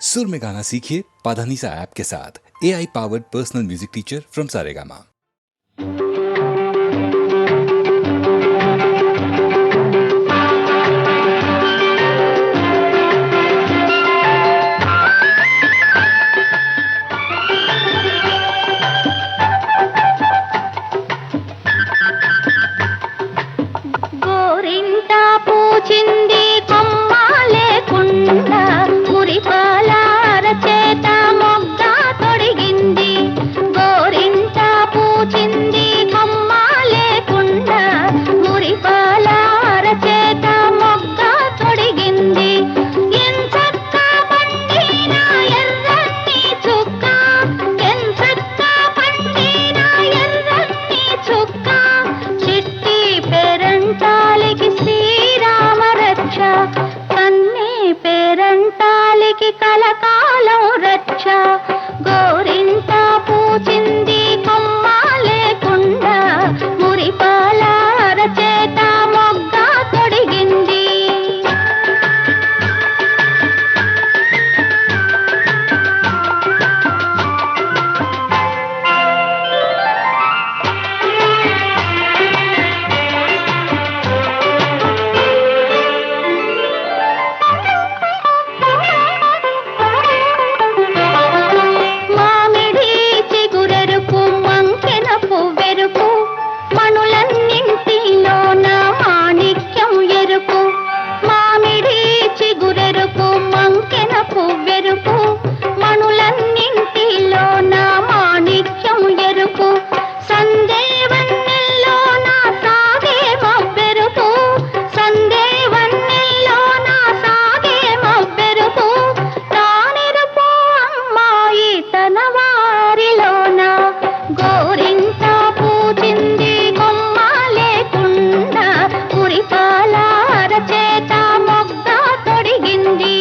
सुर में गाना सीखिए पाधानीसा ऐप के साथ। AI powered personal music teacher from Saregama. గోరింట పూచింది కొమ్మ లేకుండా మురిపాల అరచేత మొగ్గ తొడిగింది. గోరింట పూచింది కొమ్మ లేకుండా మురిపాల అరచేత మొగ్గ తొడిగింది. ఎంచక్క పండిన ఎర్రని చుక్క, ఎంచక్క పండిన ఎర్రని చుక్క, చిట్టి పేరంటాలికి శ్రీరామ రక్ష, కన్నీ పేరంటాలికి కలకాలం రక్ష. గోరింట పూచింది కొమ్మ లేకుండా మురిపాల అరచేత మొగ్గ తొడిగింది. మామిడి చిగురెరుపు మంకెన పువ్వెరుపు, మణులన్నింటిలోన మాణిక్యం ఎరుపు. మామిడి చిగురెరుపు మంకెన పువ్వెరుపు, మణులన్నింటిలోన మాణిక్యం ఎరుపు. సందేవన్నెల్లోన సాగే మవ్వెరుపు, సందేవన్నెల్లోన సాగే మవ్వెరుపు. తానెరుపు అమ్మాయి తన వారిలోన. గోరింట పూచింది కొమ్మ లేకుండా మురిపాల అరచేత మొగ్గ తొడిగింది.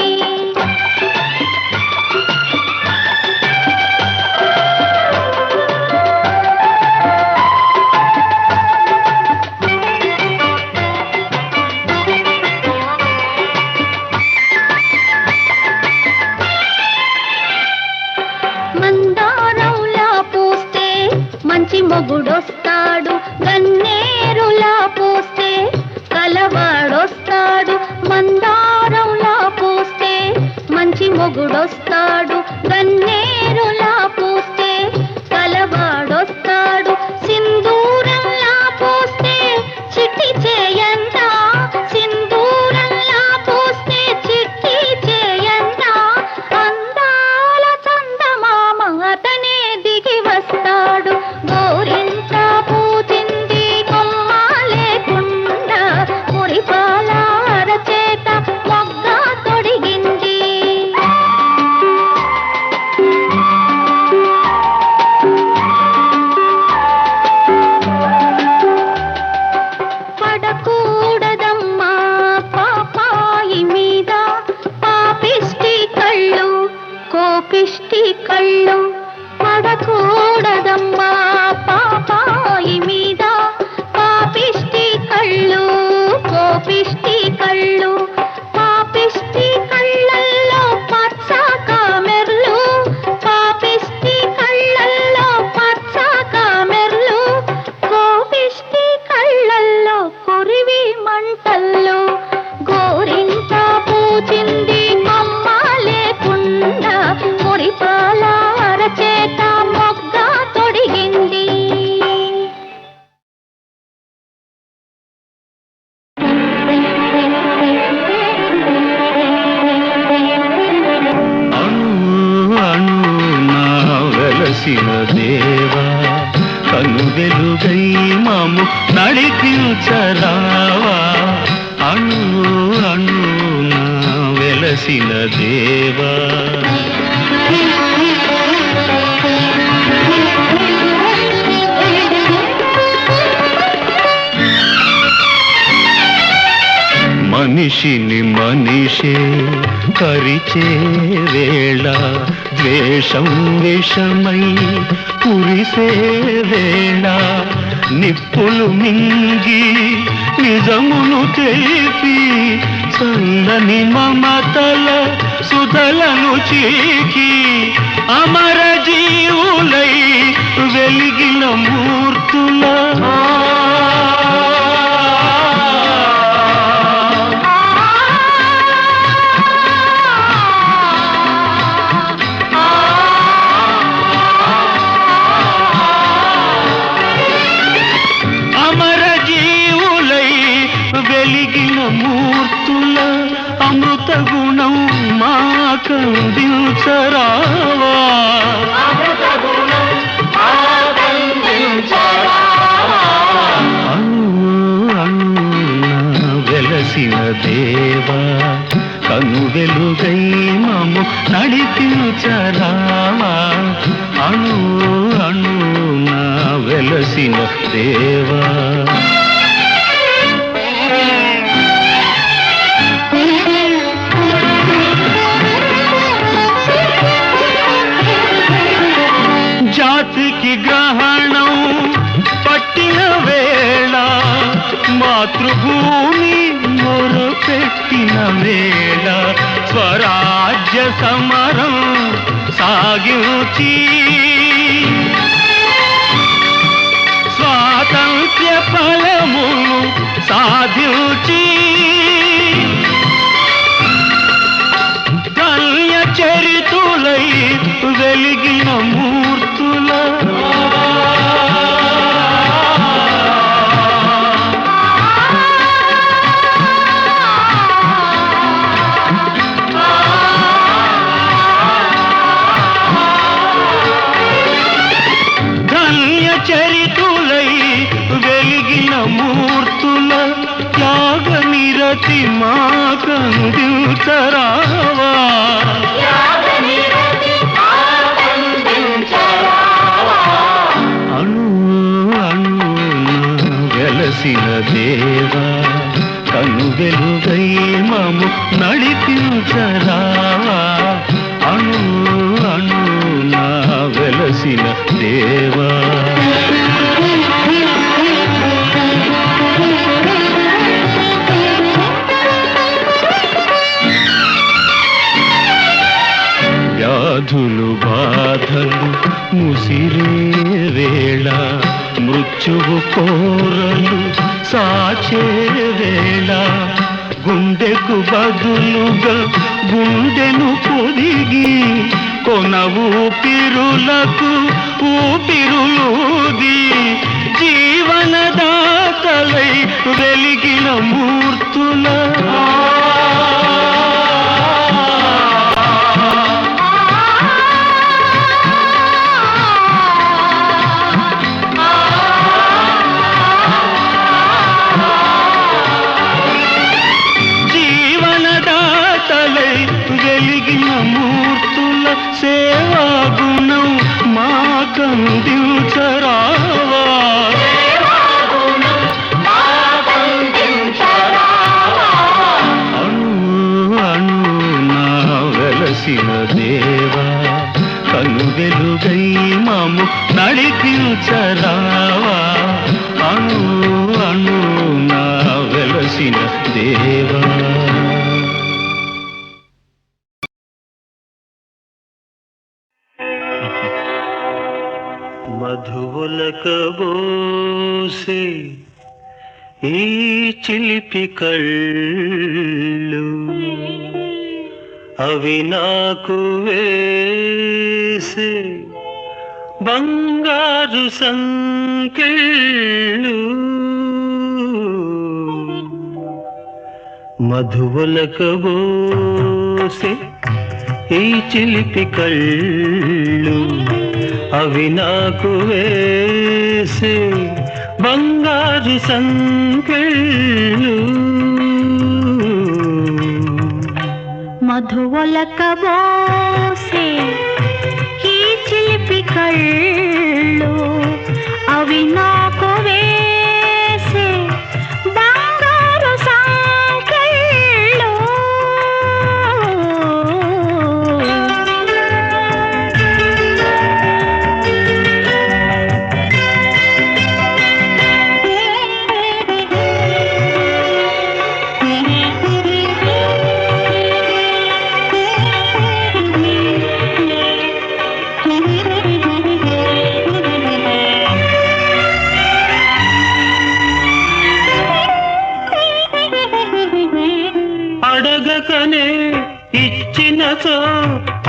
మందారంలా పూస్తే మంచి మొగుడొస్తాడు, గన్నేరులా పూస్తే కలవాడొస్తాడు. మందారంలా పూస్తే మంచి మొగుడొస్తాడు, గన్నేరులా పూస్తే కలవాడొస్తాడు. సింధూరంలా పూస్తే చిట్టి చేయంట, సింధూరంలా పూస్తే చిట్టి చేయంట. అందాల చందమామ అతనే దిగి వస్తాడు. గోరింట పూచింది కొమ్మ లేకుండా మురిపాల అరచేత మొగ్గ తొడిగింది. పడకూడదమ్మా పాపాయి మీద పాపిష్టి కళ్ళు, కోపిష్టి కళ్ళు. పడకూడదమ్మా పాపాయి మీద పాపిష్టి కళ్ళు, కోపిష్టి కళ్ళు. పాపిష్టి కళ్ళల్లో పచ్చ కామెర్లు, పాపిష్టి కళ్ళల్లో పచ్చ కామెర్లు. కోపిష్టి కళ్ళల్లో కొరివి మంటల్లో. గోరింట పూచింది కొమ్మ లేకుండా మురిపాల అరచేత మొగ్గ తొడిగింది. వెలసిన దేవా కను వెలుగై మాము నడిపించరావా. అణు అణు నా వెలసిన దేవా. మనిషిని మనిషే కరిచే వేళ, ద్వేషం విషమై కురిసే వేళ. నిప్పులు మింగి నిజమును తెలిపి చల్లని మమతల సుధలను చీకి అమర జీవులై వెలిగిన మూర్తుల అమర జీవులై వెలిగిన మూర్తుల అమృత గుణం మాకందించరావా వెలసిన దేవా కను వెలుగై మము నడిపించరావా అణు అణు నా వెలసిన దేవా జాతికి గ్రహణం పట్టిన వేళ మాతృభూమి మొరపెట్టిన వేళ స్వరాజ్య సమరం సాగించి స్వాతంత్ర్య ఫలమును సాధించి కల్య చరితులై వెలిగిన మూర్తుల ధన్య చరితులై వెలిగిన మూర్తుల త్యాగ నిరతి మాకందించరావా అణు అణు వెలసిన దేవా కను వెలుగై మము నడిపించరావా అణు అణు నా వెలసిన దేవా వ్యాధులు బాధలు ముసిరే వేళ మృత్యువు కోరలు సాచే వేళ గుండెకు బదులుగా గుండెను పొదిగి కొన ఊపిరులకు ఊపిరులూది జీవనదాతలై వెలిగిన మూర్తుల వెలిగిన మూర్తుల సేవా గుణం మాకందించరావా అణు అణు నా వెలసిన దేవా కను వెలుగై మము నడిపించరావా అణు అణు నా వెలసిన దేవా మధువులకబోసే ఈ చిలిపి కళ్ళు అవి నాకు వేసే బంగారు సంకెళ్ళు మధువులకబోసే ఈ చిలిపి కళ్ళు అవి నాకు వేసే బంగారు సంకెళ్ళు మధువలకబోసే ఈ చిలిపి కళ్ళు అవి నాకు వేసే బంగారు సంకెళ్ళు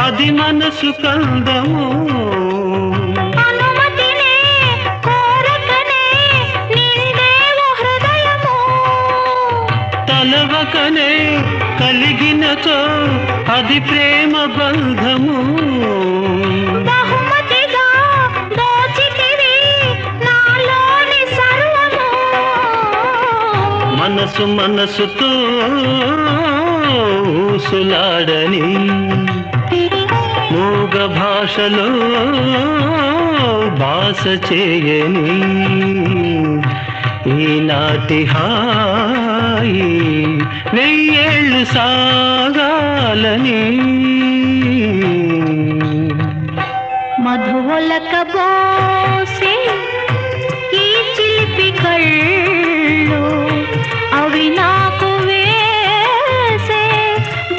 అది మనసు కందము. అనుమతినే కోరకనే నిండేవు హృదయము. తలవకనే కలిగినచో అది ప్రేమ బంధము. బహుమతిగా దోచితివి నాలోని సర్వము. మనసు మనసుతో ఊసులాడని మూగ భాషలో భాష చేయని ఈనాటి హాయి వెయ్యేళ్ళు సాగాలని. మధువలక బోసే ఈ చిలిపి కళ్ళు అవి నాకు వేసే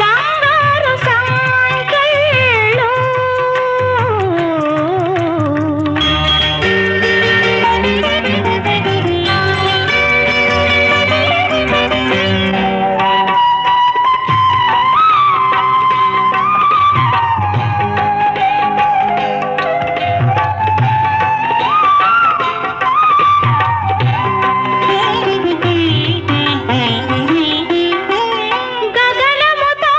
బంగారు సంకెళ్ళు. గగనముతో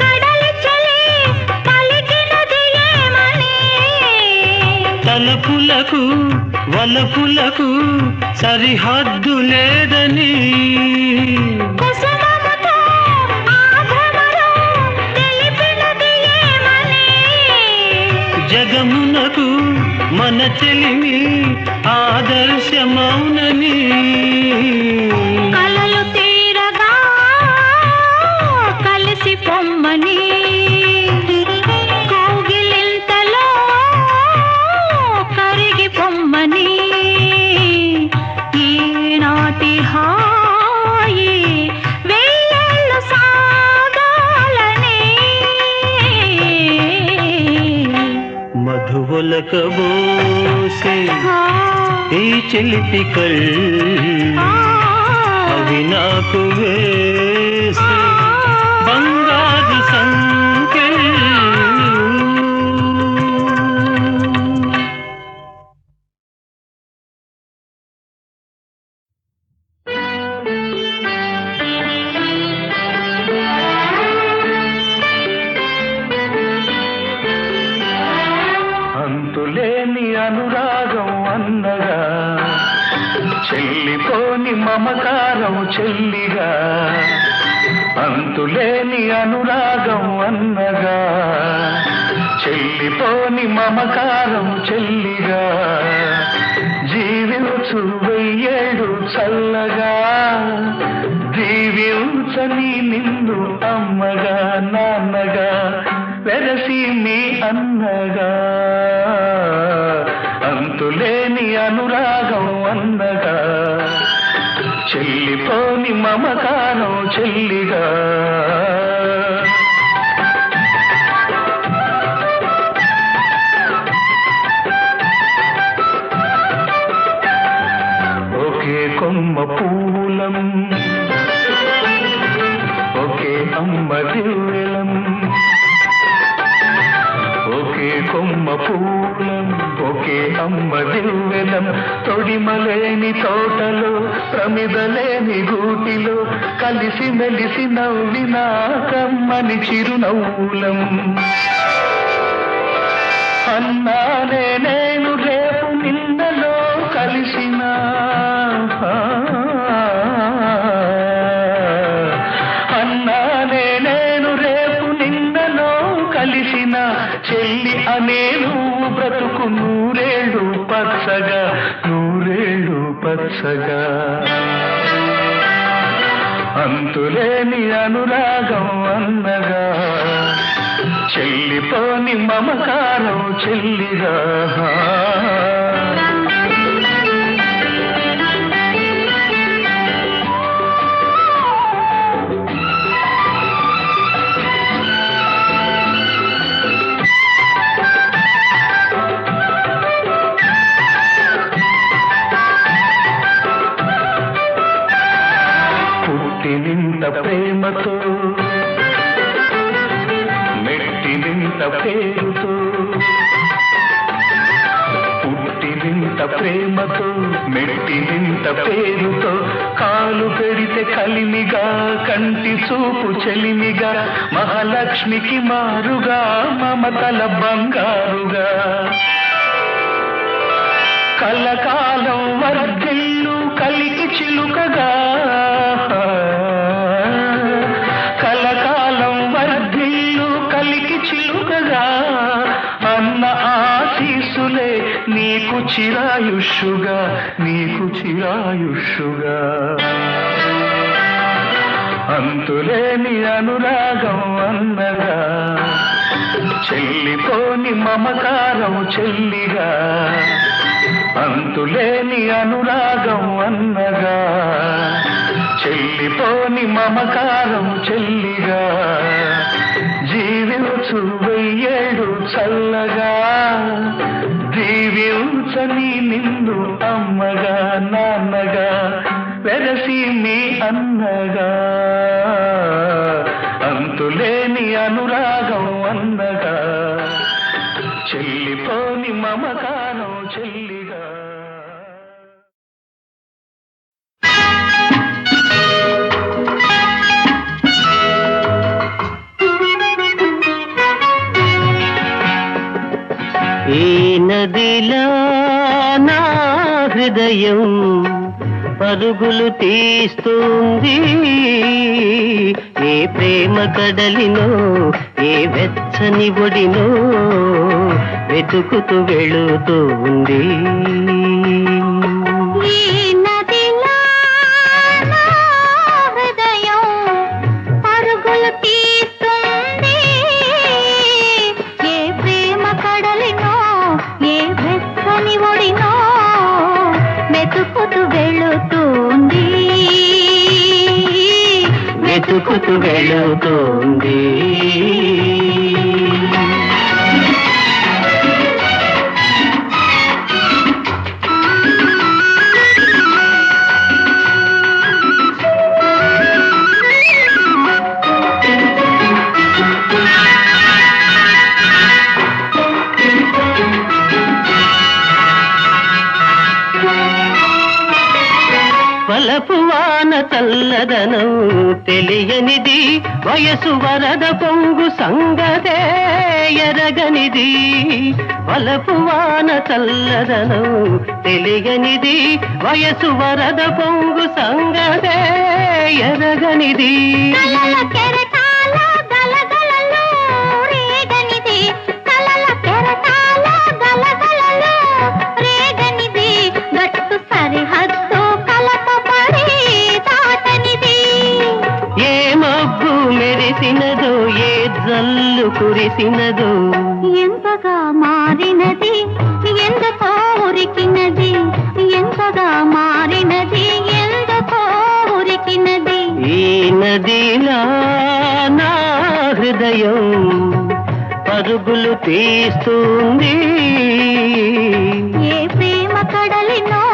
కడలి చలి పలికినది ఏమని. తలపులకు వలపులకు సరిహద్దు లేదని. కుసుమముతో ఆభరణం తెలిపినది ఏమని. జగమునకు మన చెలిమి ఆదర్శమౌనని. కలలు తీరగా కలిసి పొమ్మని. కౌగిలింతలో కరిగి పొమ్మని. ఈనాటి హాయి వెయ్యేళ్ళు సాగాలని. మధువలక బోసే ఈ చిలిపి కళ్ళు అవి నాకు వేసే బంగారు సంకెళ్ళు. అంతులేని అనురాగం అన్నగా చెల్లిపోని మమకారం చెల్లిగా. అంతులేని అనురాగం అన్నగా చెల్లిపోని మమకారం చెల్లిగా. జీవించు వెయ్యేడు చల్లగా దీవించని నిన్ను అమ్మగా నాన్నగా వెరసి మీ అన్నగా. అంతులేని అనురాగం అన్నగా చెల్లిపోని మమకారం చెల్లిగా. ఒకే కొమ్మ పూలం ఒకే అమ్మ దివ్వెలం. ఒకే కొమ్మ పూలం ఒకే అమ్మ దివ్వెలం. తొడిమలేని తోటలో ప్రమిదలేని గూటిలో కలిసి మెలిసి నవ్వినా కమ్మని చిరునవ్వులం. అన్నానే నేను రేపు నిన్నలో కలిసిన. అన్నానే నేను రేపు నిన్నలో కలిసిన. చెల్లి అనే నువ్వు బ్రతుకు నూరేళ్ళు పచ్చగా నూరేళ్ళు పచ్చగా. అంతులేని అనురాగం అన్నగా చెల్లిపోని మమకారం చెల్లిగా. పుట్టినింత ప్రేమతో మెట్ట వింత పేరుతో పుట్టి వింత ప్రేమతో మెట్టి వింత పేరుతో కాలు పెడితే కలిమిగా కంటి చూపు చెలిమిగా మహాలక్ష్మికి మారుగా మమతల బంగారుగా కలకాలం వర్ధిల్లు కలికి చిలుకగా కలకాలం వర్ధిల్లు కలికి చిలుకగా అన్న ఆశీసులే నీకు చిరాయుష్యుగా నీకు చిరాయుష్యుగా అంతులేని అనురాగం అన్నగా చెల్లిపోని మమకారం చెల్లిగా అంతులేని అనురాగం అన్నగా చెల్లిపోని మమకారం చెల్లిగా జీవించు వెయ్యేడు చల్లగా దీవించని నిన్ను అమ్మగా నాన్నగా వెరసి మీ అన్నగా అంతులేని అనురాగం అన్నగా చెల్లిపోని మమకారం చెల్లిగా ఈ నదిలా నా హృదయం పరుగులు తీస్తుంది ఏ ప్రేమ కడలినో ఏ వెచ్చని ఒడినో వెతుకుతూ వెళుతుంది వెతుకుతూ వెళుతుంది వలపు వాన చల్లదనం తెలియనిది వయసు వరద పొంగు సంగతే ఎరగనిది వలపు వాన చల్లదనం తెలియనిది వయసు వరద పొంగు సంగతే ఎరగనిది మెరిసినదో ఏ జల్లు కురిసినదో ఎంతగా మారినది ఎందుకో ఉరికినది ఎంతగా మారినది ఎందుకో ఉరికినది ఈ నదిలా నా హృదయం పరుగులు తీస్తుంది ఏ ప్రేమ కడలినో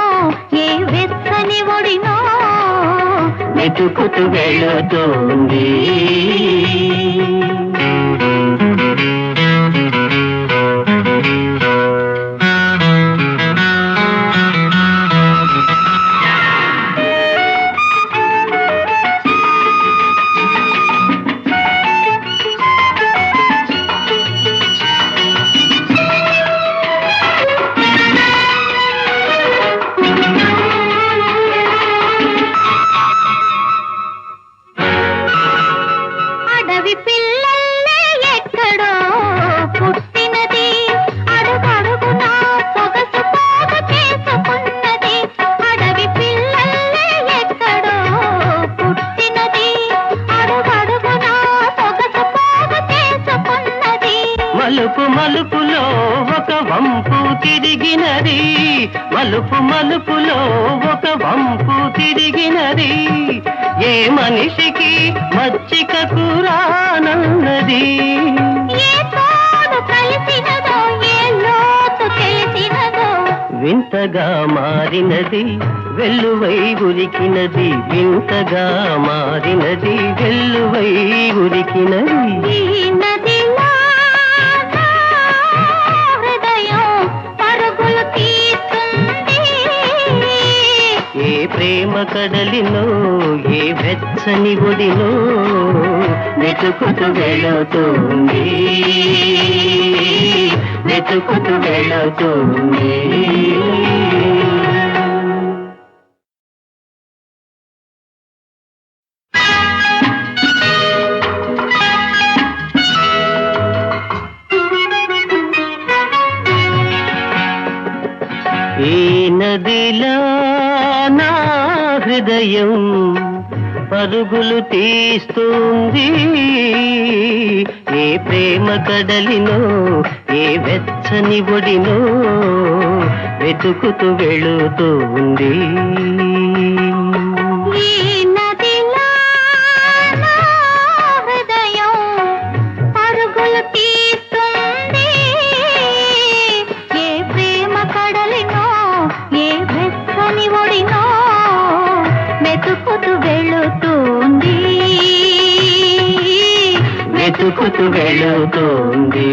ఏ వెచ్చని ఒడినో వెతుకుతూ వెళుతుంది మలుపు మలుపులో ఒక వంపు తిరిగినది మలుపు మలుపులో ఒక వంపు తిరిగినది ఏ మనిషికి మచ్చిక కూరానన్నది వింతగా మారినది వెల్లువై ఉరికినది వింతగా మారినది వెల్లువై ఉరికినది కడలినో ఏ వెచ్చని ఒడినో వెతుకుతూ వెళుతుంది వెతుకుతూ వెళుతుంది. ఈ నదిలా నా హృదయం పరుగులు తీస్తుంది, ఏ ప్రేమ కడలినో ఏ వెచ్చని ఒడినో వెతుకుతూ వెళుతుంది. ఈ నదిలా నా హృదయం పరుగులు తీస్తుంది, ఏ ప్రేమ కడలినో ఏ వెచ్చని ఒడినో వెతుకుతూ వెళుతుంది వెతుకుతూ వెళుతుంది.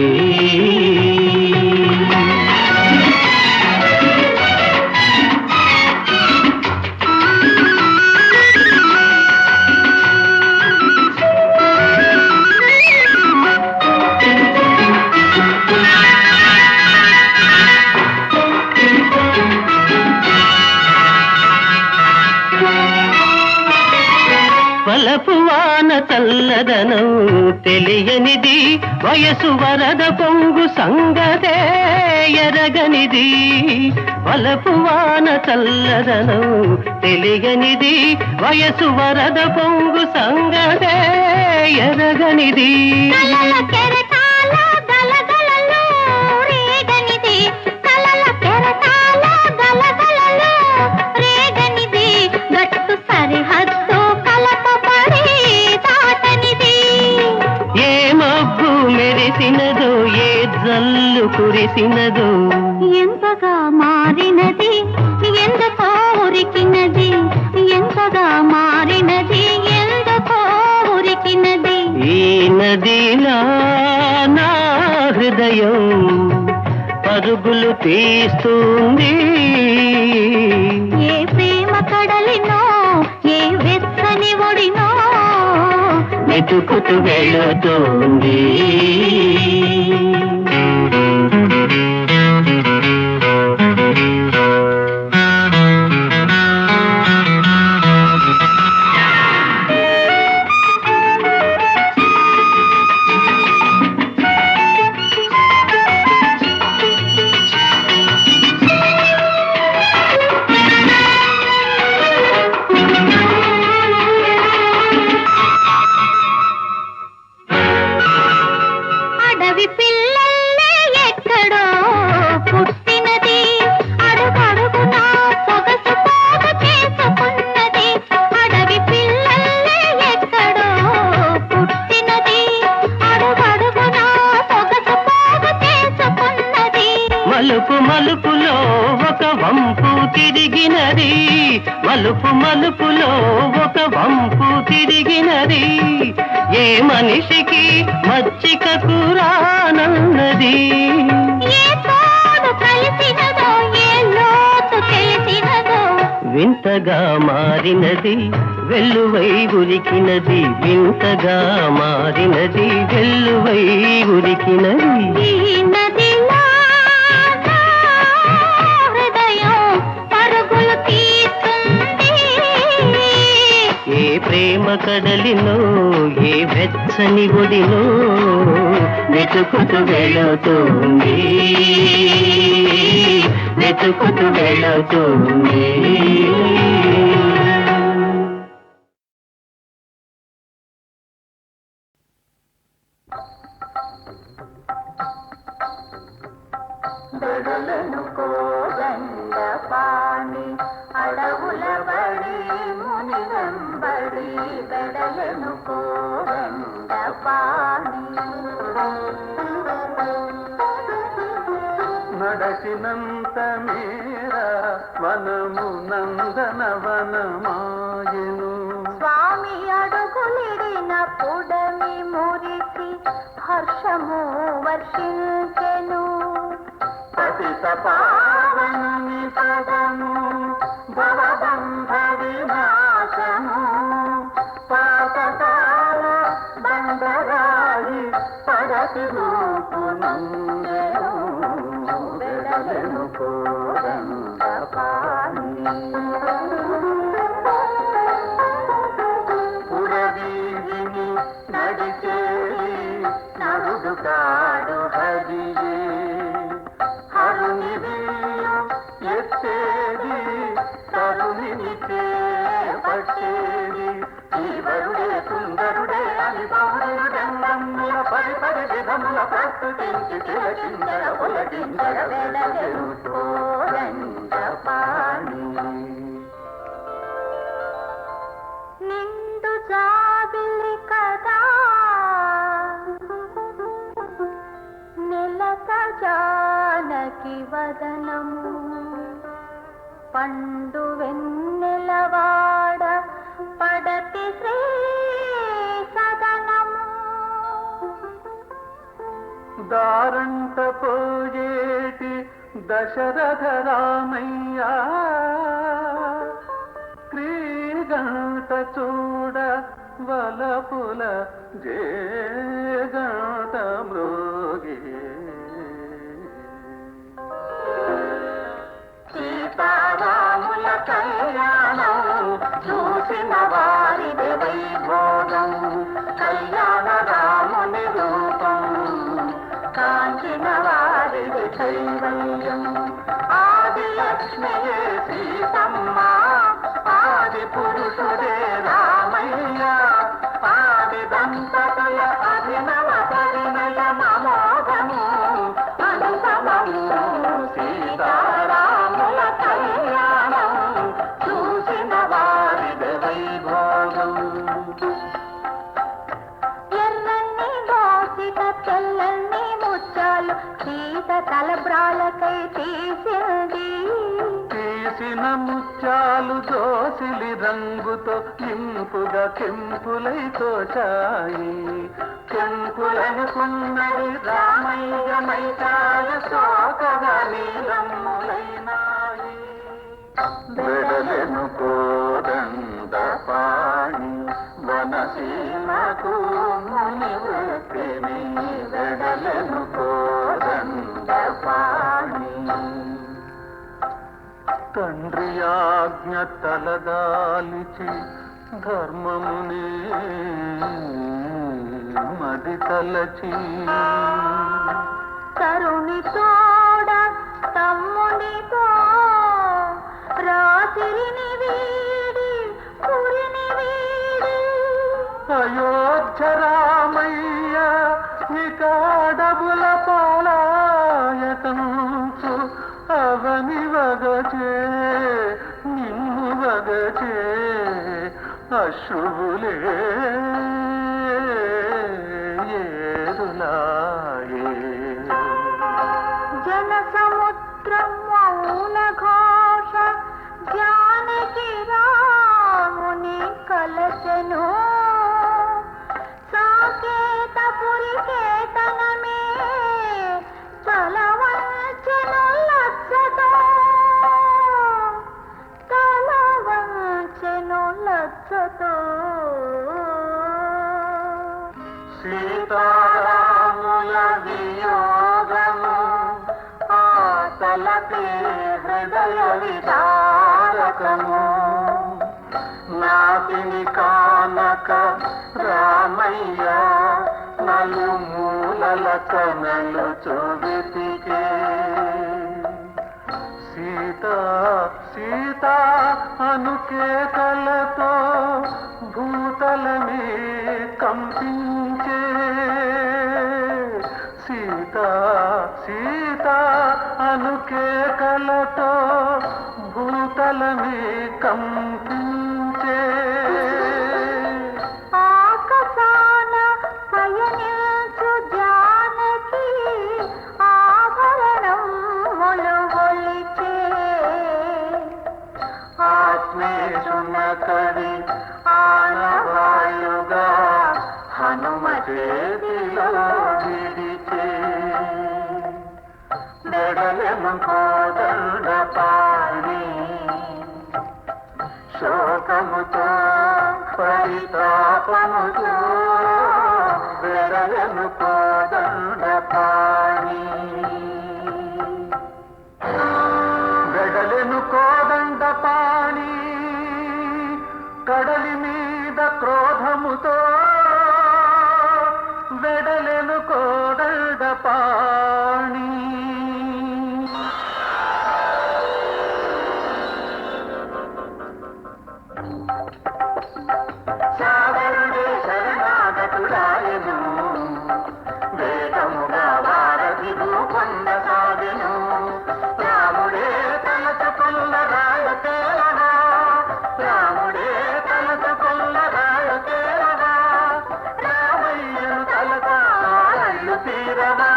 వలపు వాన చల్లదనం తెలియనిది, వయసు వరద పొంగు సంగతే ఎరగనిది. వలపు వాన చల్లదనం తెలియనిది, వయసు వరద పొంగు సంగతే ఎరగనిది. కలల కెరటాల గలగలలో రేగనిది, కలల కెరటాల గలగలలో రేగనిది, గట్టు సరిహద్దు కలపబడి దాటనిది. ఏ మబ్బు మెరిసినదో ఏ జల్లు కురిసినదో ఎంతగా మారినది ఎందుకో ఉరికినది, ఎంతగా మారినది ఎందుకో ఉరికినది. ఈ నదిలా నా హృదయం పరుగులు తీస్తుంది, ఏ ప్రేమ కడలినో ఏ వెచ్చని ఒడినో వెతుకుతూ వెళుతుంది. అడవి పిల్లల్లే ఎక్కడో పుట్టినది, అడుగడుగునా సొగసు పోగు చేసుకున్నది. అడవి పిల్లల్లే ఎక్కడో పుట్టినది, అడుగడుగునా సొగసు పోగు చేసుకున్నది. మలుపు మలుపులో ఒక వంపు తిరిగినది, మలుపు మలుపులో ఒక వంపు తిరిగినది. ఏ మనిషికి మచ్చిక కూరానన్నది, ఏ తోడు కలిసినదో ఏ లోతు తెలిసినదో వింతగా మారినది వెల్లువై ఉరికినది, వింతగా మారినది వెల్లువై ఉరికినది. ఈ నదిలా నా హృదయం పరుగులు తీస్తుంది, ఏ ప్రేమ కడలినో ఏ వెచ్చని ఒడినో వెతుకుతూ వెళుతుంది వెతుకుతూ వెళుతుంది. బెడలను కోదండ పాణి అడవుల బడి ముని వెంబడి, బెడలను కోదండ పాణి. నడచినంత మేర వనము నందన వనమాయను, స్వామి అడుగులిడిన పుడమి మురిసి హర్షము వర్షించెను. పతిత పావనుని పదము భవబంధ వినా ప్రతిరూపు నందెను వెడలెను కోదండ పాణి పురవీధిని నడిచేది నరుడు కాడు హరియే హరుని వీయు ఎత్తేది తరుణిని చేపట్టేది ఈవరుడే సుందరుడే అని పౌరుడెందమ్ముల పరిపరి విధముల ప్రస్తుతించి తిలకిందర ఒలగిందర వెడలెను కోదండ పాణి నిండు జాబిలి కదా నెలత జానకి వదనము పండు వెన్నెలవాడ పడతి శ్రీ సదనము దారంట పోయేటి దశరథ రామయ్య క్రీగంట చూడ వలపుల జేగంట మృగే సీతారాముల కళ్యాణం చూసిన వారిది వైభోగం కళ్యాణ రాముని రూపం కాంచిన వారిది కైవల్యం ఆది లక్ష్మియే సీతమ్మ ఆది పురుషుడే రామయ్య ఆది దంపతుల అభినవ పరిణయ మమోఘము అనుపమము సీతారాముల కళ్యాణం చూసిన వారిది వైభోగం ఎర్రని దోసిట తెల్లని ముత్యాలు సీత తలబ్రాలకై తీసింది తీసిన ముత్యాలు దోసిలి రంగుతో ఇంపుగా కెంపులై తోచాయి కెంపులనుకున్నది రామయ్య మైకాల సోకగా నీలమ్ములైనాయి వెడలెను కోదండ పాణి వనసీమకు ముని వృత్తిని వెడలెను కోదండ పాణి తండ్రి ఆజ్ఞ తలదాలిచి ధర్మముని మది తలచి తరుణి తోడ తమ్మునితో రాత్రిని వీడి పురిని వీడి అయోధ్య రామయ్య ఇకాడబుల పాలాయతంచు అవని వగచే నిన్ను వగచే అశ్రువులే ఏరులాయే జన సముద్రం మౌన ఘోష జానకి రాముని కలసెను సాకేతపురి కేతనమే తలవంచెను లజ్జతో తలవంచెను లజ్జతో సీతారాముల వియోగము ఆతలపి హృదయ విదారకము నాటిని కానక రామయ్య నలుమూలల కనలు చూవితికే సీత సీత అనుకేతలతో భూతలమే కంపించే సీత సీత అనుకేకలతో భూతలమే కంపించే ఆకాశాన పయనించు జానకి ఆభరణములు ఒలిచే ఆత్మేశున కవి ఆనవాయుగా హనుమ చేతిలో విడిచే వెడలెను కోదండ పాణి శోకముతో పరితాపముతో వెడలను కోదండ పాణి వెడలను కోదండ పాణి కడలి మీద క్రోధముతో వెడలను కోదండ పాణి సాగరుడే శరణాగతుడాయను వేదముగా వారధి భూకొండసాగెను రాముడే తలచుకొల్ల రాయ తేలవా రాముడే తలచుకొల్ల రాయ తేలవా రామయ్యను తలగా అల్లు తీరవా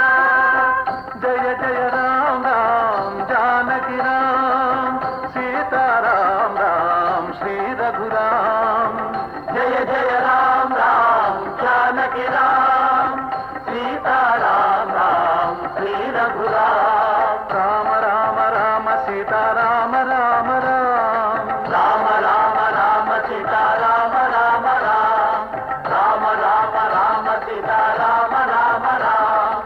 జయ జయ రామ రామ జానకి రామ సీతారాం రామ శ్రీ రఘురామ జయ జయ రామ రామ జానకి రామ సీతారాం రామ శ్రీ రఘురామ రామ రామ రామ సీతారామ రామ రామ రామ రామ రామ సీతారామ రామ రామ రామ రామ రామ సీతారామ రామ రామ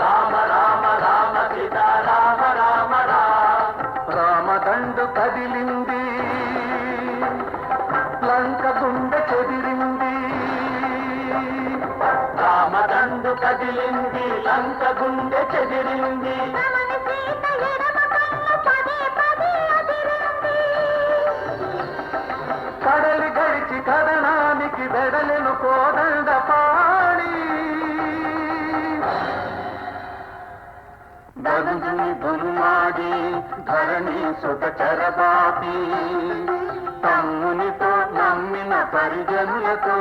రామ రామ రామ సీతారామ రామ రామ రామదండు కదిలింది లంక గుండె చెదిరింది రామదండు కదిలింది లంక గుండె చెదిరింది రమణి సీత ఎడమ కన్ను పదే పదే అదిరింది. కడలి గడిచి కదనానికి వెడలెను కోదండ పాణి దనుజుని దుర్మాడి ధరణి సుత చరబాపి తమ్మునితో నమ్మిన పరిజనులతో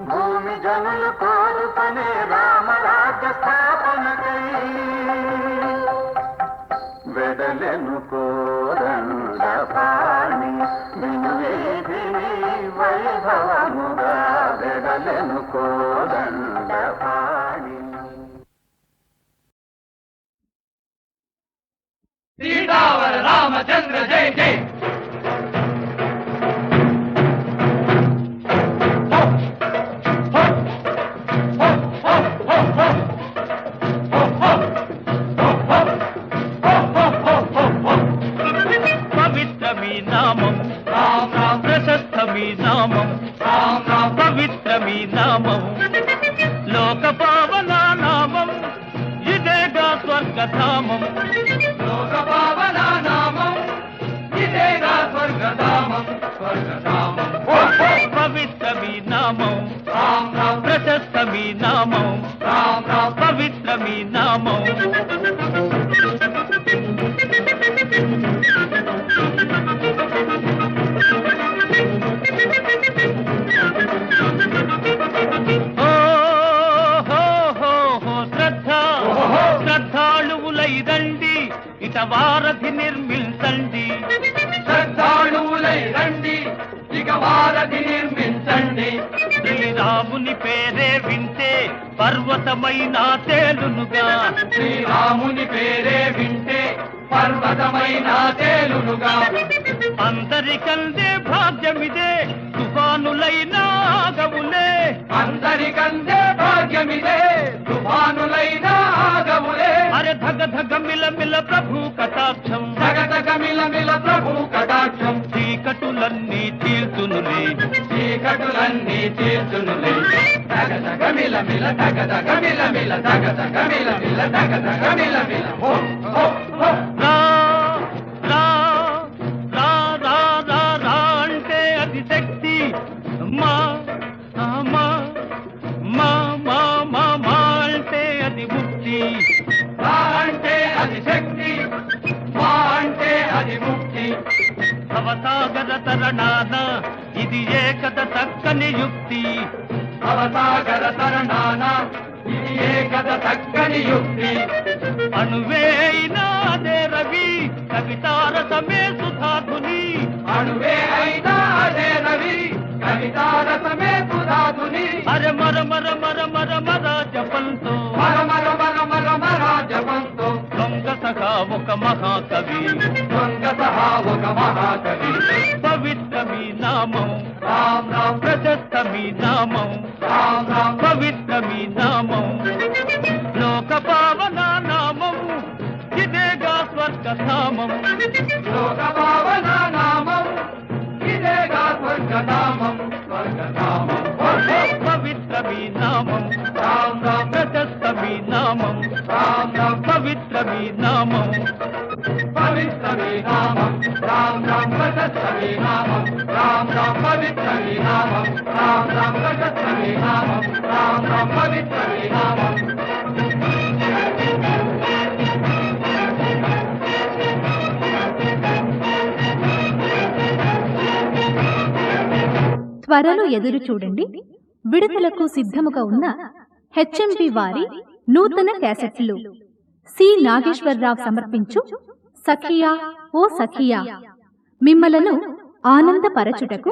భూమి జనులు కోరుకునే రామరాజ్య స్థాపనకై వెడలెను కోదండ పాణి వినువేదిని వైభవముగా వెడలెను కోదండ పాణి సీతావర రామచంద్ర జయ జయ పవిత్రమీ నామం రామ రామ ప్రశస్తమీ నామం రామ రామ పవిత్రమీ నామం లోక పావన నామం ఇదేగా స్వర్గధామం లోక పావన నామం ఇదేగా స్వర్గధామం స్వర్గధామం పవిత్రమీ నామం రామ రామ ప్రశస్తమీ నామం రామ రామ పవిత్రమీ నామం శ్రద్ధాళువులై రండి ఇట వారధి నిర్మించండి శ్రద్ధాళువులై రండి ఇక వారధి నిర్మించండి శ్రీరాముని పేరే వింటే పర్వతమైన తేలునుగా శ్రీరాముని పేరే వింటే పర్వతమైన తేలునుగా అందరికందే భాగ్యమిదే తుఫానులైన ఆగవులే అందరికందే భాగ్యమిదే తుఫానులైన ఆగములే అరే ధగ ధగ మిల మిల ప్రభు కటాక్షం జగతగ మిల మిల ప్రభు కటాక్షం చీకటులన్నీ తీర్చునులే చీకటులన్నీ తీర్చునులే జగతగ మిల మిల జగతగ మిల మిల జగతగ మిల మిల జగతగ మిల మిల హో హో హో రా రా రా రా రా రా అంటే అది శక్తి మా మా మా మా మా మా అంటే అది ముక్తి రా అంటే అది శక్తి మా అంటే అది ముక్తి భవసాగర తరణాన ఇది ఏకద చక్కని యుక్తి అవసాగర తరణాన ఇది ఏకద చక్కని యుక్తి అణువేయినాదే రవి కవితారసమే సుధాధుని అణువే అయినా అదే రవి కవితారసమే సుధాతుని అరే మర మర మర మర మర జపంతో మర మర మర మర మర జపంతో దొంగ సఖా ఒక మహాకవి దొంగ సహా ఒక మహాకవి పవిత్రమీ నామం రామ్ రామ్ ప్రశస్తమీ నామం రామ్ రామ్ పవిత్ర స్వర్గధామం లోక పావన నామం ఇదేగా స్వర్గధామం స్వర్గధామం పవిత్రమీ నామం రామ్ రామ్ ప్రశస్తమీ నామం రామ్ రామ్ పవిత్రమీ నామం పవిత్రమీ నామం రామ్ రామ్ ప్రశస్తమీ నామం రామ్ రామ్ పవిత్రమీ నామం రామ్ రామ్ ప్రశస్తమీ నామం రామ్ రామ్ పవిత్రమీ నామం త్వరలో ఎదురు చూడండి. విడుదలకు సిద్ధముగా ఉన్న హెచ్ఎంవి వారి నూతన క్యాసెట్లు. సి నాగేశ్వరరావు సమర్పించు సఖియా ఓ సఖియా మిమ్మలను ఆనందపరచుటకు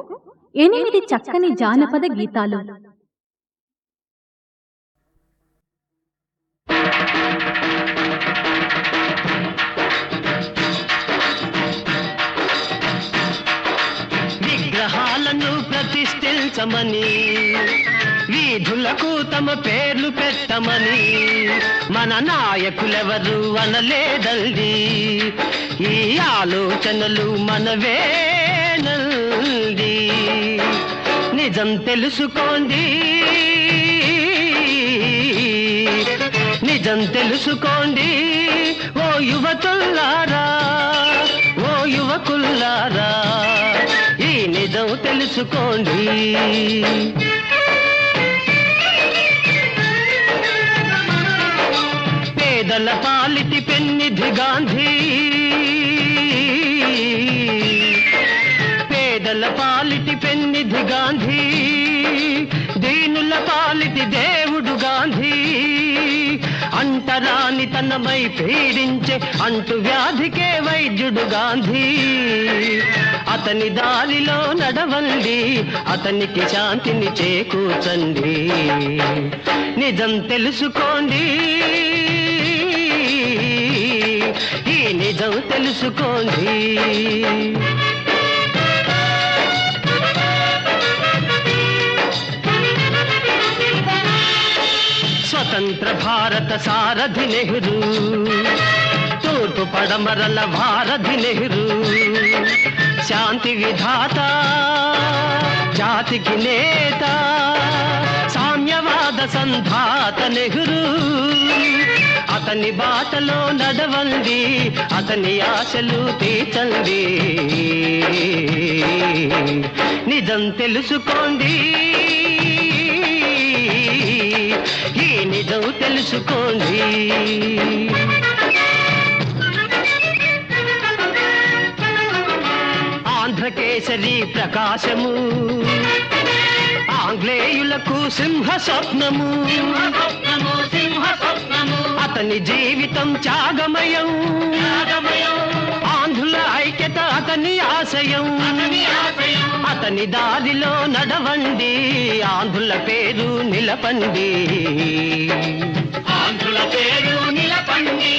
8 చక్కని జానపద గీతాలు. విగ్రహాలను ప్రతిష్ఠించమని వీధులకు తమ పేర్లు పెట్టమని మన నాయకులెవరు అనలేదండి. ఈ ఆలోచనలు మనవేనండి. నిజం తెలుసుకోండి, నిజం తెలుసుకోండి ఓ యువతుల్లారా, ఓ యువకుల్లారా, ఈ నిజం తెలుసుకోండి. పేదల పాలిటి పెన్నిధి గాంధీ, పేదల పాలిటి పెన్నిధి గాంధీ, దీనుల పాలిటి దేవుడు గాంధీ, అంటరాని తనమై పీడించే అంటు వ్యాధికే వైద్యుడు గాంధీ. అతని దారిలో నడవండి, అతనికి శాంతిని చేకూర్చండి. నిజం తెలుసుకోండి, ఈ నిజం తెలుసుకోండి. స్వతంత్ర భారత సారథి నెహ్రూ, తూర్పు పడమరల భారతి నెహ్రూ, శాంతి విధాత, జాతికి నేత, సామ్యవాద సంధాత నెహ్రూ. అతని బాటలో నడవండి, అతని ఆశలు తీర్చండి. నిజం తెలుసుకోండి, ఈ నిజం తెలుసుకోండి. ఆంధ్రకేసరి ప్రకాశము, ఆంగ్లేయులకు సింహ స్వప్నము, అతని జీవితం త్యాగమయం, ఆంధ్రుల ఐక్యత అతని ఆశయం. అతని దారిలో నడవండి, ఆంధ్రుల పేరు నిలపండి, ఆంధ్రుల పేరు నిలపండి.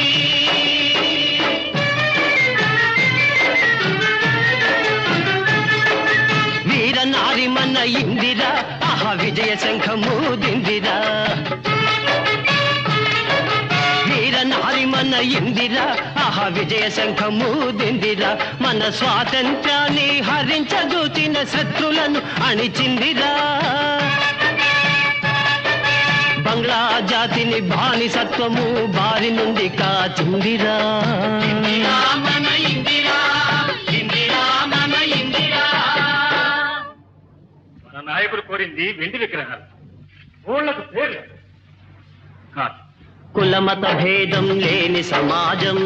వీర నారి మన ఇందిరా, ఆహా విజయ శంఖము దిందిరా. వీర నారి మన ఇందిరా, ఆహా విజయ శంఖము దిందిరా. మన స్వాతంత్ర్యాన్ని హరించదూచిన శత్రులను అణిచిందిరా. బంగ్లా జాతిని బానిసత్వము బారి నుండి కాచిందిరా. మన ఇందిరా, ఇందిరా మన ఇందిరా. మన నాయకుడు కోరింది వెండి విగ్రహాలు, ఊళ్ళకు పేర్లు కాదు. కులమత భేదం లేని సమాజం,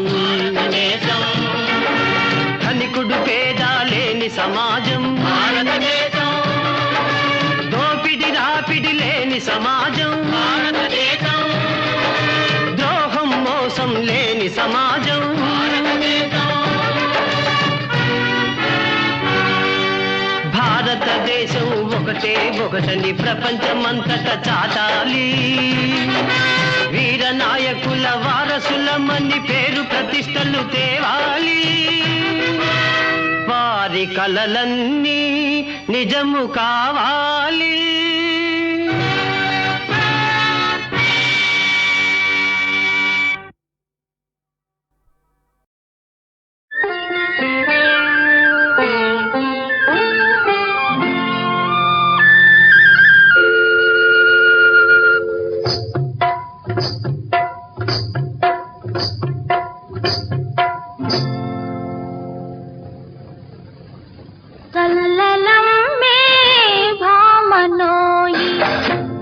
ధనికుడు పేద లేని సమాజం, దోపిడి రాపిడి లేని సమాజం, ద్రోహం మోసం లేని సమాజం. భారతదేశం ఒకటే ఒకటని ప్రపంచమంతట చాటాలి. వీర నాయకుల వారసులమని పేరు ప్రతిష్టలు తేవాలి. వారి కలలన్నీ నిజము కావాలి. చల్లలమ్మే భామనోయి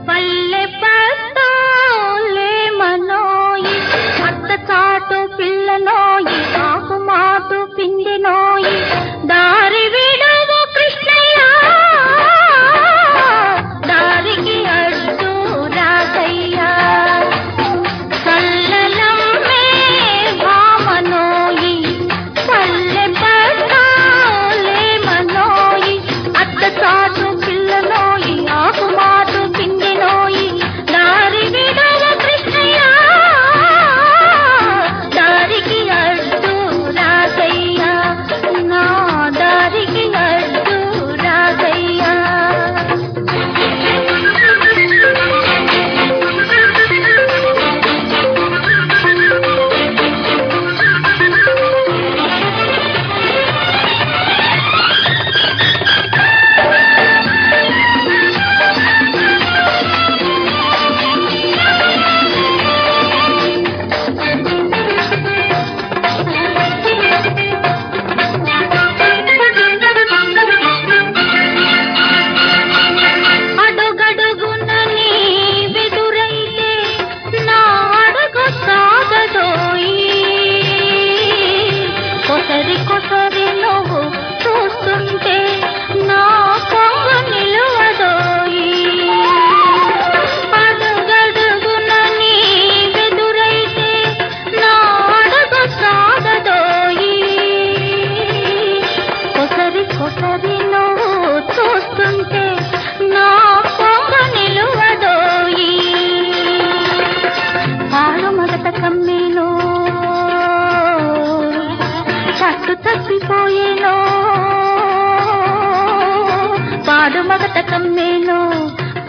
పల్లె పట్టోలేమనోయి అత్త చాటు పిల్లనోయి ఆకు మాటు పిండినోయి దారి విడవు కృష్ణయ్య దారికి అడ్డు రాసయ్యా చల్లలమ్మే భామనోయి పల్లె పట్టోలేమనోయి అత్త చాటు పిల్లనోయి ఆకు మాటు పిండినోయి దారి విడవ కృష్ణయ్య దారికి అడ్డు రాసయ్యా నా దారికి అడ్డు రాసయ్యా అడుగడుగున నీ వెదురైతే నా అడుగు సాగదోయి కొసరి కొసరి నువ్వు చూస్తుంటే నా కొంగు నిలువదోయి అడుగడుగున నీ వెదురైతే నా అడుగు సాగదోయి కొసరి కొసరి నువ్వు చూస్తుంటే నా కొంగు నిలువదోయి పాడు మొదట కమ్మేను పట్టు తప్పిపోయేను పాడు మొదట కమ్మేను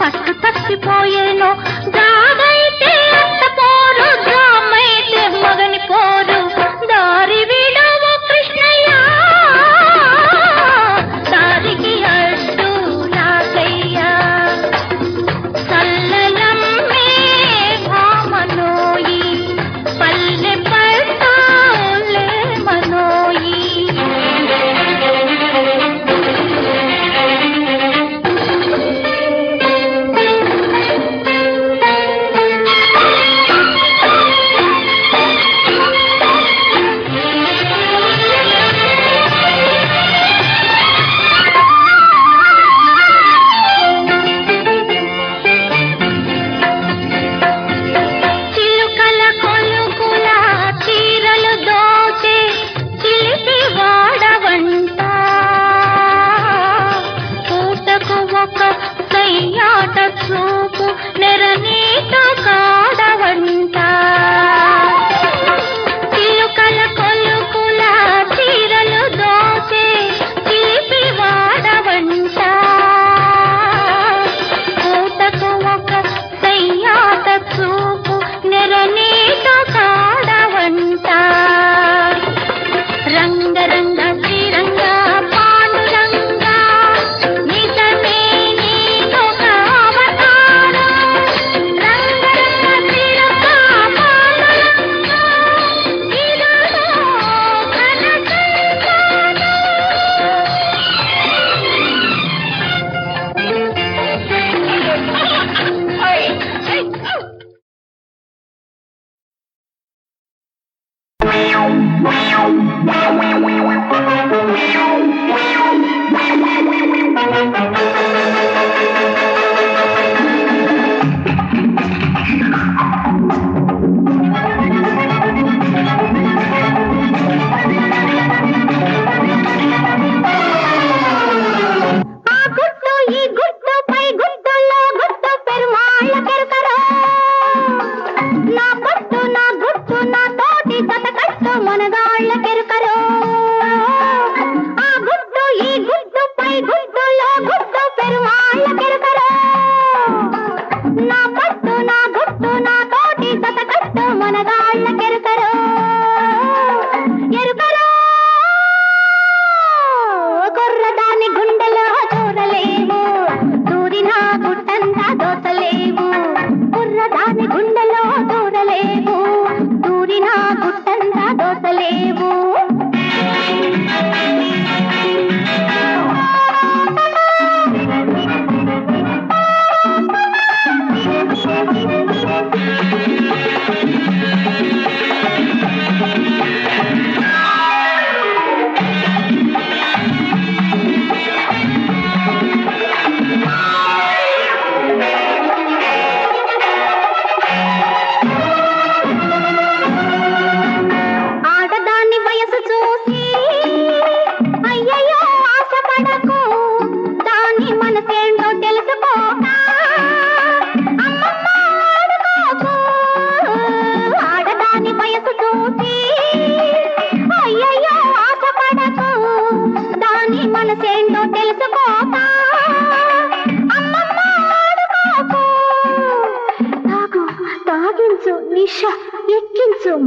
పట్టు తప్పిపోయేను దాగైతే అత్త పోరు జామైతే మగని పోరు దారి విడవు కృష్ణయ్య దారికి అడ్డు రాసయ్యా చల్లలమ్మే భామనోయి పల్లె పట్టోలేమనోయి చిలుకల కొలుకుల చీరలు దోచే చిలిపి వాడవంట పూటకు ఒక సయ్యాట చూపు నెరనీట కాడవంట చిలుకల కొలుకుల చీరలు దోచే చిలిపి వాడవంట పూటకు ఒక సయ్యాట చూపు నెరనీట కాడవంట రంగరంగ శ్రీరంగ పాండురంగ నిజమే నీకొక అవతారం రంగరంగ శ్రీరంగ పాండురంగ ఇదిగో ఘన ఆ గుట్టు ఈ గుట్టు పై గుట్టులో గుట్టు పెరుమాళ్ళ కెరకరో నా పట్టు నా గుట్టు నా తోటి జత కట్టు మనగాళ్ళ కెరకరో ఆ గుట్టు ఈ గుట్టు పై గుట్టులో గుట్టు పెరుమాళ్ళ కెరకరో నా పట్టు నా గుట్టు నా తోటి జత కట్టు మనగాళ్ళ కెరకరో ఎరుకరో కొర్రదాని గుండెలో దూరలేము దూరిన గుట్టంతా దోచలేము కుర్రదాని గుండెలో దూరలేము దూరిన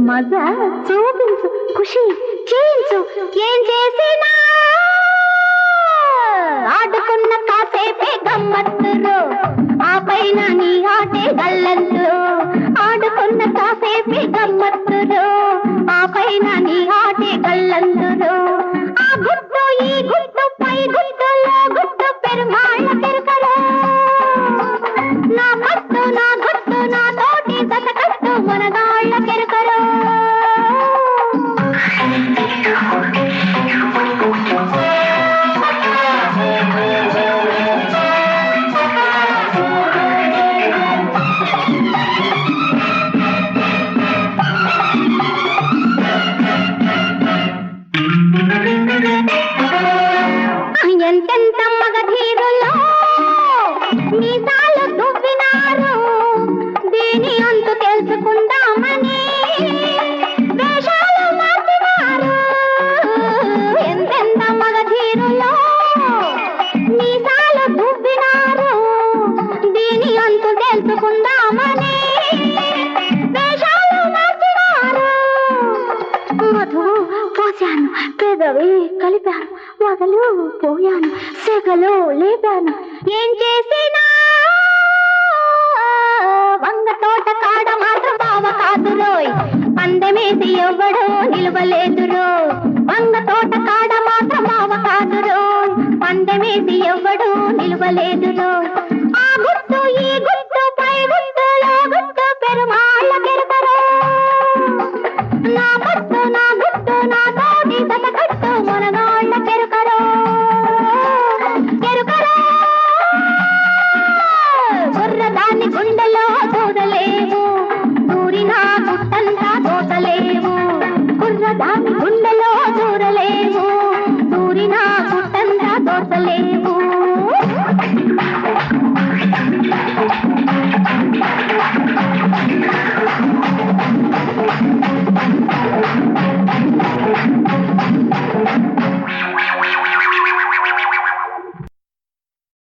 మజా చూపించు, ఖుషి చేయించు. ఏం చేసినా ఆడుకున్న కాసేపే గమ్మత్తులు, ఆ పైన నీ ఆటే గల్లంతులు. ఆడుకున్న కాసేపే గమ్మత్తులు, ఆ పైన నీ ఆటే గల్లంతులు. ఆ గుట్టు ఈ గుట్టు పై గుట్టులో గుట్టు పెరుమాళ్ళ కెరుకలో. నా మట్టు నా గుట్టు నా తోటి సతకట్టు మనగాళ్ళ కెరుకలో. ఎంతెంత మగధీరులో మీసాలు దువ్వినారు, దీని అంతు తెలుసుకుందామని వేషాలు మార్చినారు. ఎంతెంత మగధీరులో మీసాలు దువ్వినారు, దీని అంతు తెలుసుకుందామని వేషాలు మార్చినారు. మధు పోసాను, పెదవి కలిపాను, మొదలు పోయాను, సెగలు లేపాను. ఏం చేసినా వంగ తోట కాడ మాత్రం బావ కాదురోయ్, పందెమేసి ఎవ్వడో నిలవలేదురో. వంగ తోట కాడ మాత్రం బావ కాదురోయ్, పందెమేసి ఎవ్వడో నిలవలేదురో. ఆ గుట్టు ఈ గుట్టు పై గుట్టులో గుట్టు పెరుమాళ్ళ కెరుకరో. నా పట్టు నా గుట్టు నా తోటి సతకట్టు మనగాళ్ళ కెరుకరో. కెరుకరో గుర్రదాన్ని గుండెలో దూడలేవు, దూరినా గుట్టంతా దోసలేవు. గుర్రదాన్ని